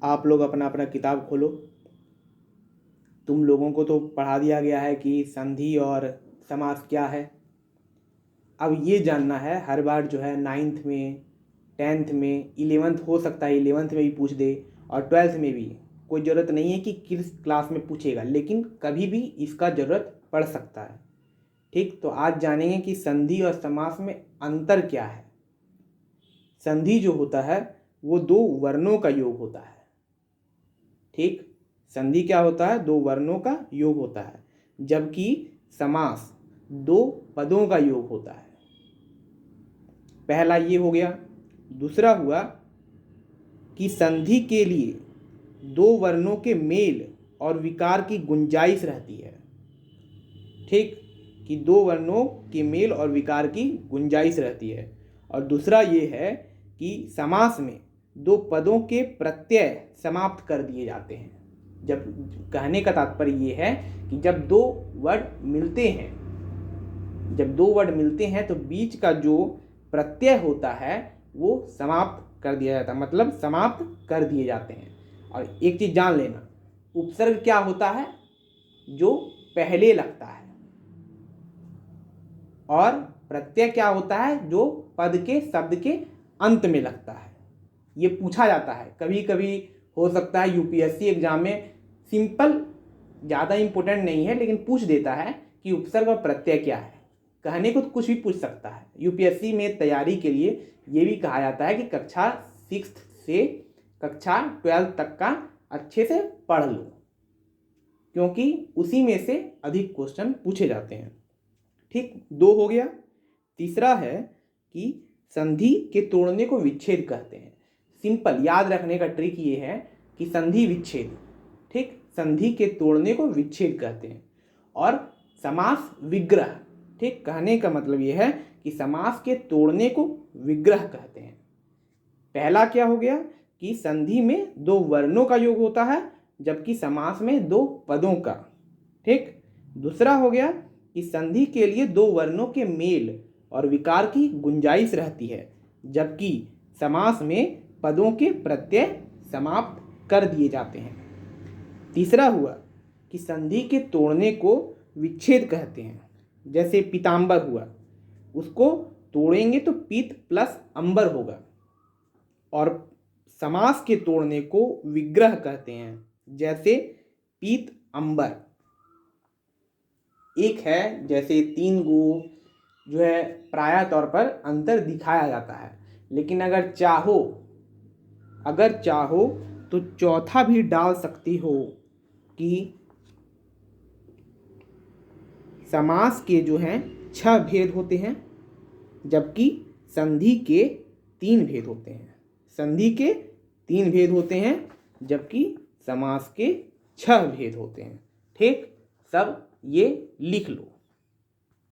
आप लोग अपना अपना किताब खोलो। तुम लोगों को तो पढ़ा दिया गया है कि संधि और समास क्या है। अब ये जानना है, हर बार जो है 9th में, 10th में, 11th हो सकता है 11th में भी पूछ दे और 12th में भी। कोई ज़रूरत नहीं है कि किस क्लास में पूछेगा, लेकिन कभी भी इसका ज़रूरत पड़ सकता है। ठीक, तो आज जानेंगे कि संधि और समास में अंतर क्या है। संधि जो होता है वो दो वर्णों का योग होता है। ठीक, संधि क्या होता है? दो वर्णों का योग होता है, जबकि समास दो पदों का योग होता है। पहला ये हो गया। दूसरा हुआ कि संधि के लिए दो वर्णों के मेल और विकार की गुंजाइश रहती है। ठीक, कि दो वर्णों के मेल और विकार की गुंजाइश रहती है। और दूसरा ये है कि समास में दो पदों के प्रत्यय समाप्त कर दिए जाते हैं। जब कहने का तात्पर्य ये है कि जब दो वर्ड मिलते हैं तो बीच का जो प्रत्यय होता है वो समाप्त कर दिया जाता है, मतलब समाप्त कर दिए जाते हैं। और एक चीज जान लेना, उपसर्ग क्या होता है? जो पहले लगता है। और प्रत्यय क्या होता है? जो पद के, शब्द के अंत में लगता है। ये पूछा जाता है कभी कभी, हो सकता है यूपीएससी एग्जाम में, सिंपल, ज़्यादा इंपॉर्टेंट नहीं है लेकिन पूछ देता है कि उपसर्ग और प्रत्यय क्या है। कहने को तो कुछ भी पूछ सकता है। यूपीएससी में तैयारी के लिए ये भी कहा जाता है कि कक्षा 6 से कक्षा 12 तक का अच्छे से पढ़ लो, क्योंकि उसी में से अधिक क्वेश्चन पूछे जाते हैं। ठीक, दो हो गया। तीसरा है कि संधि के तोड़ने को विच्छेद कहते हैं। सिंपल याद रखने का ट्रिक ये है कि संधि विच्छेद, ठीक, संधि के तोड़ने को विच्छेद कहते हैं। और समास विग्रह, ठीक, कहने का मतलब ये है कि समास के तोड़ने को विग्रह कहते हैं। पहला क्या हो गया कि संधि में दो वर्णों का योग होता है, जबकि समास में दो पदों का। ठीक, दूसरा हो गया कि संधि के लिए दो वर्णों के मेल और विकार की गुंजाइश रहती है, जबकि समास में पदों के प्रत्यय समाप्त कर दिए जाते हैं। तीसरा हुआ कि संधि के तोड़ने को विच्छेद कहते हैं। जैसे पीतांबर हुआ, उसको तोड़ेंगे तो पीत प्लस अंबर होगा। और समास के तोड़ने को विग्रह कहते हैं, जैसे पीत अंबर। एक है, जैसे 3 गो जो है प्रायः तौर पर अंतर दिखाया जाता है, लेकिन अगर चाहो तो चौथा भी डाल सकती हो कि समास के जो हैं 6 भेद होते हैं, जबकि संधि के 3 भेद होते हैं। संधि के 3 भेद होते हैं, जबकि समास के 6 भेद होते हैं। ठीक, सब ये लिख लो।